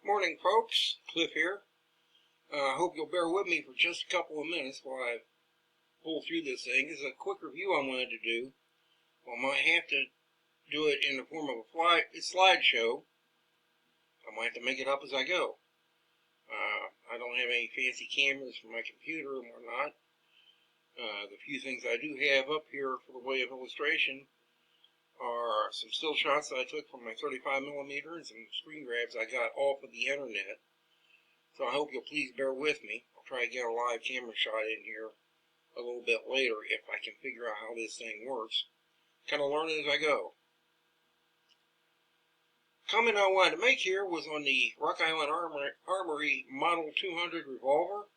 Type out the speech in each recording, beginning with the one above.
Morning, folks. Cliff here. I hope you'll bear with me for just a couple of minutes while I pull through this thing. This is a quick review I wanted to do. I might have to do it in the form of a slideshow. I might have to make it up as I go. I don't have any fancy cameras for my computer and whatnot. The few things I do have up here for the way of illustration are some still shots that I took from my 35mm and some screen grabs I got off of the internet. So I hope you'll please bear with me. I'll try to get a live camera shot in here a little bit later if I can figure out how this thing works. Kind of learn it as I go. Comment I wanted to make here was on the Rock Island Armory Model 200 revolver.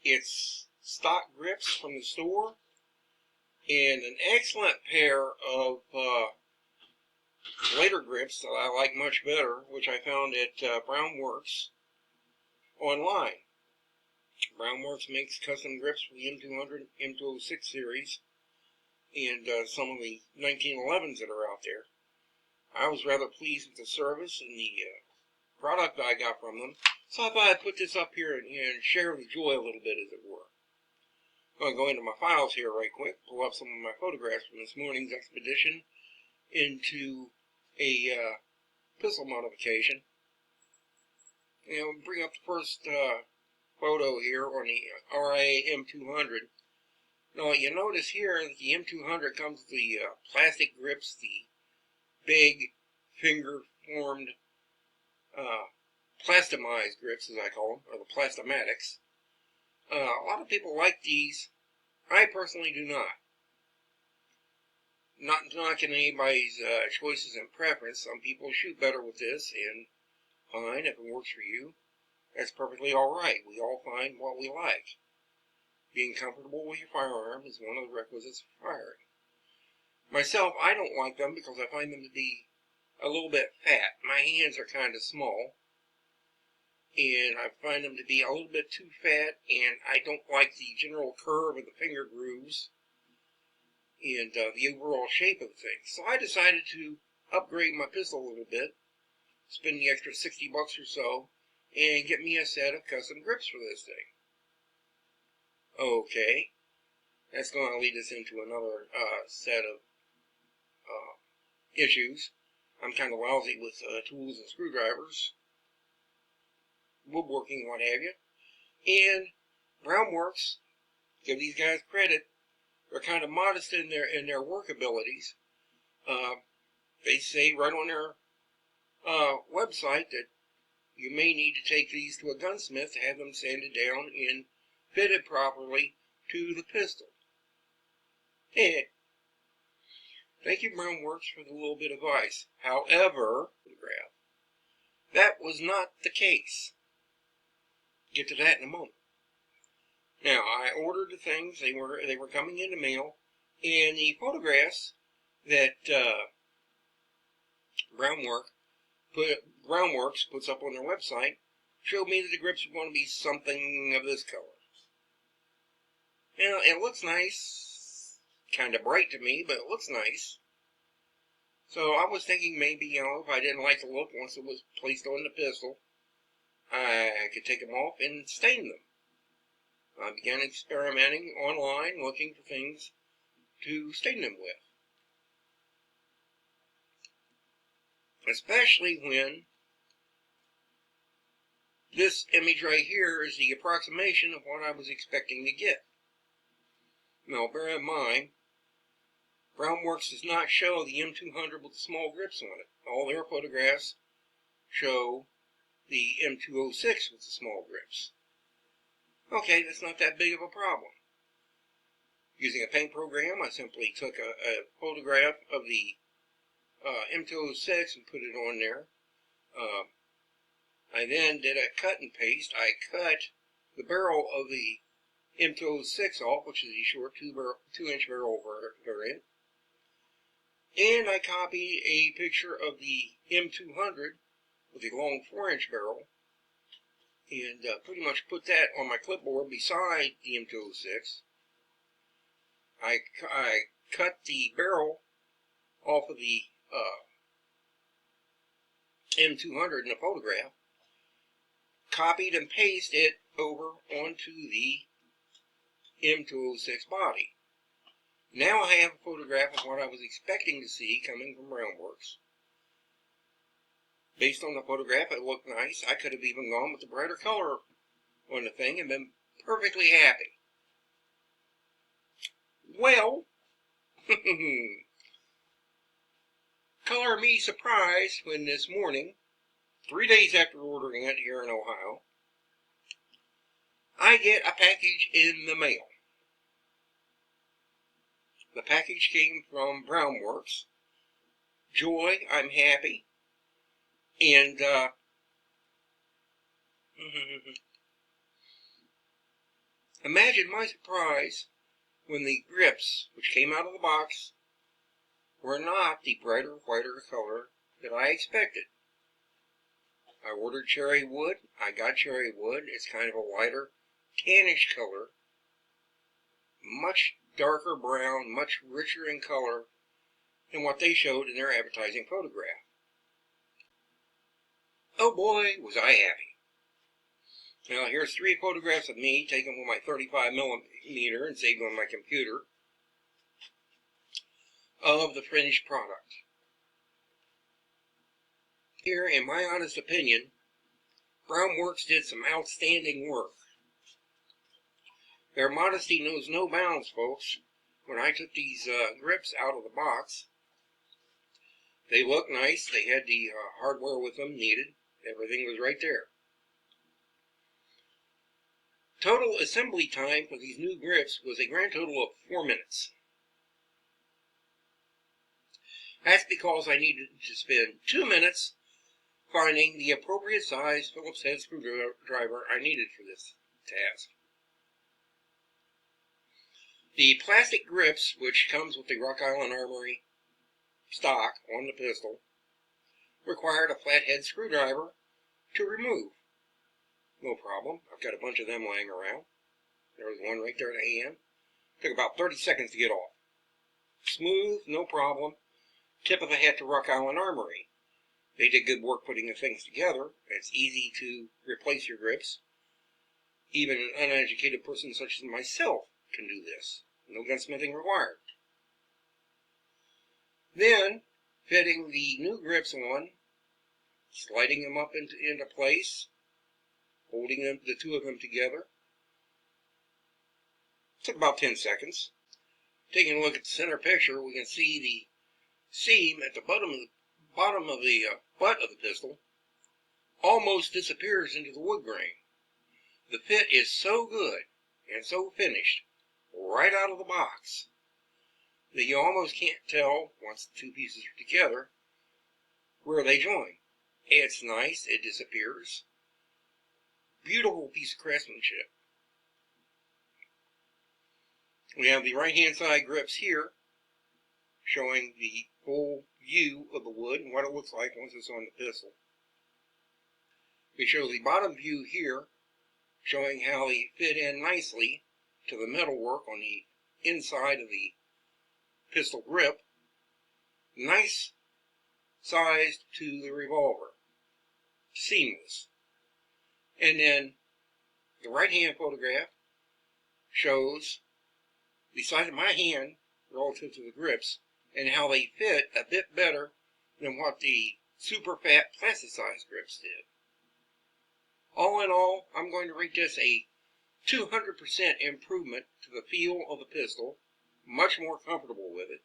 It's stock grips from the store and an excellent pair of later grips that I like much better, which I found at Browneworks online. Browneworks makes custom grips for the M200, M206 series, and some of the 1911s that are out there. I was rather pleased with the service and the product I got from them, so I thought I'd put this up here and share the joy a little bit, as it were. I'm going to go into my files here right quick, pull up some of my photographs from this morning's expedition into a pistol modification. And bring up the first photo here on the RIA M200. Now you notice here that the M200 comes with the plastic grips, the big finger formed plastomized grips, as I call them, or the plastomatics. A lot of people like these. I personally do not. Not knocking anybody's choices and preference. Some people shoot better with this, and fine, if it works for you. That's perfectly alright. We all find what we like. Being comfortable with your firearm is one of the requisites for firing. Myself, I don't like them because I find them to be a little bit fat. My hands are kind of small, and I find them to be a little bit too fat, and I don't like the general curve of the finger grooves and the overall shape of the thing. So I decided to upgrade my pistol a little bit, spend the extra $60 or so, and get me a set of custom grips for this thing. Okay, that's going to lead us into another set of issues. I'm kind of lousy with tools and screwdrivers, woodworking, what have you. And Browneworks, give these guys credit, they're kind of modest in their work abilities. They say right on their website that you may need to take these to a gunsmith to have them sanded down and fitted properly to the pistol. And thank you, Browneworks, for the little bit of advice. However, that was not the case. Get to that in a moment. Now, I ordered the things. They were coming in the mail, and the photographs that Browneworks puts up on their website showed me that the grips were going to be something of this color. Now, it looks nice, kind of bright to me, but it looks nice. So I was thinking maybe, if I didn't like the look once it was placed on the pistol, I could take them off and stain them. I began experimenting online, looking for things to stain them with. Especially when this image right here is the approximation of what I was expecting to get. Now, bear in mind, Browneworks does not show the M200 with the small grips on it. All their photographs show the M206 with the small grips. Okay, that's not that big of a problem. Using a paint program, I simply took a photograph of the M206 and put it on there. I then did a cut and paste. I cut the barrel of the M206 off, which is the short 2-inch barrel variant. And I copied a picture of the M200 with a long 4-inch barrel and pretty much put that on my clipboard beside the M206. I cut the barrel off of the M200 in a photograph copied and pasted it over onto the M206 body. Now I have a photograph of what I was expecting to see coming from Browneworks. Based on the photograph, it looked nice. I could have even gone with the brighter color on the thing and been perfectly happy. Well, color me surprised when this morning, 3 days after ordering it here in Ohio, I get a package in the mail. The package came from Browneworks. Joy, I'm happy. And imagine my surprise when the grips, which came out of the box, were not the brighter, whiter color that I expected. I ordered cherry wood. I got cherry wood. It's kind of a lighter, tannish color. Much darker brown, much richer in color than what they showed in their advertising photograph. Oh boy, was I happy. Now here's 3 photographs of me taken with my 35mm and saved on my computer of the finished product. Here, in my honest opinion, Browneworks did some outstanding work. Their modesty knows no bounds, folks. When I took these grips out of the box, they looked nice. They had the hardware with them needed. Everything was right there. Total assembly time for these new grips was a grand total of 4 minutes. That's because I needed to spend 2 minutes finding the appropriate size Phillips head screwdriver I needed for this task. The plastic grips, which comes with the Rock Island Armory stock on the pistol, required a flathead screwdriver to remove. No problem. I've got a bunch of them laying around. There was one right there in the hand. Took about 30 seconds to get off. Smooth, no problem. Tip of the hat to Rock Island Armory. They did good work putting the things together. It's easy to replace your grips. Even an uneducated person such as myself can do this. No gunsmithing required. Then, fitting the new grips on, sliding them up into place, holding them, the 2 of them together. Took about 10 seconds. Taking a look at the center picture, we can see the seam at the bottom of the butt of the pistol almost disappears into the wood grain. The fit is so good and so finished right out of the box that you almost can't tell, once the 2 pieces are together, where they join. It's nice. It disappears. Beautiful piece of craftsmanship. We have the right-hand side grips here, showing the full view of the wood and what it looks like once it's on the pistol. We show the bottom view here, showing how they fit in nicely to the metalwork on the inside of the pistol grip. Nice sized to the revolver. Seamless. And then the right-hand photograph shows the size of my hand relative to the grips and how they fit a bit better than what the super fat plasticized grips did. All in all, I'm going to rate this a 200% improvement to the feel of the pistol, much more comfortable with it.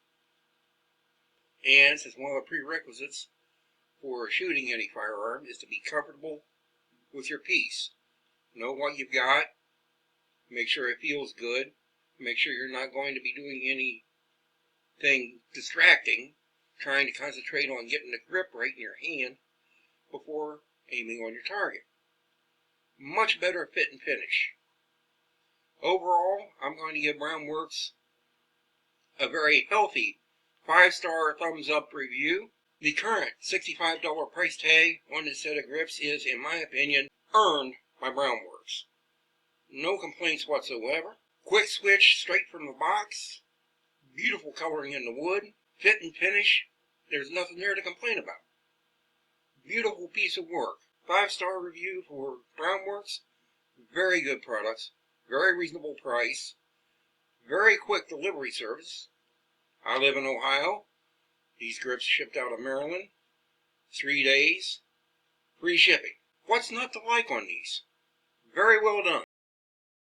And since one of the prerequisites for shooting any firearm is to be comfortable with your piece. Know what you've got, make sure it feels good, make sure you're not going to be doing anything distracting, trying to concentrate on getting the grip right in your hand before aiming on your target. Much better fit and finish. Overall, I'm going to give Browneworks a very healthy 5-star thumbs up review. The current $65 price tag on this set of grips is, in my opinion, earned by Browneworks. No complaints whatsoever. Quick switch straight from the box. Beautiful coloring in the wood. Fit and finish. There's nothing there to complain about. Beautiful piece of work. 5-star review for Browneworks. Browneworks. Very good products, very reasonable price, very quick delivery service. I live in Ohio. These grips shipped out of Maryland. 3 days. Free shipping. What's not to like on these? Very well done.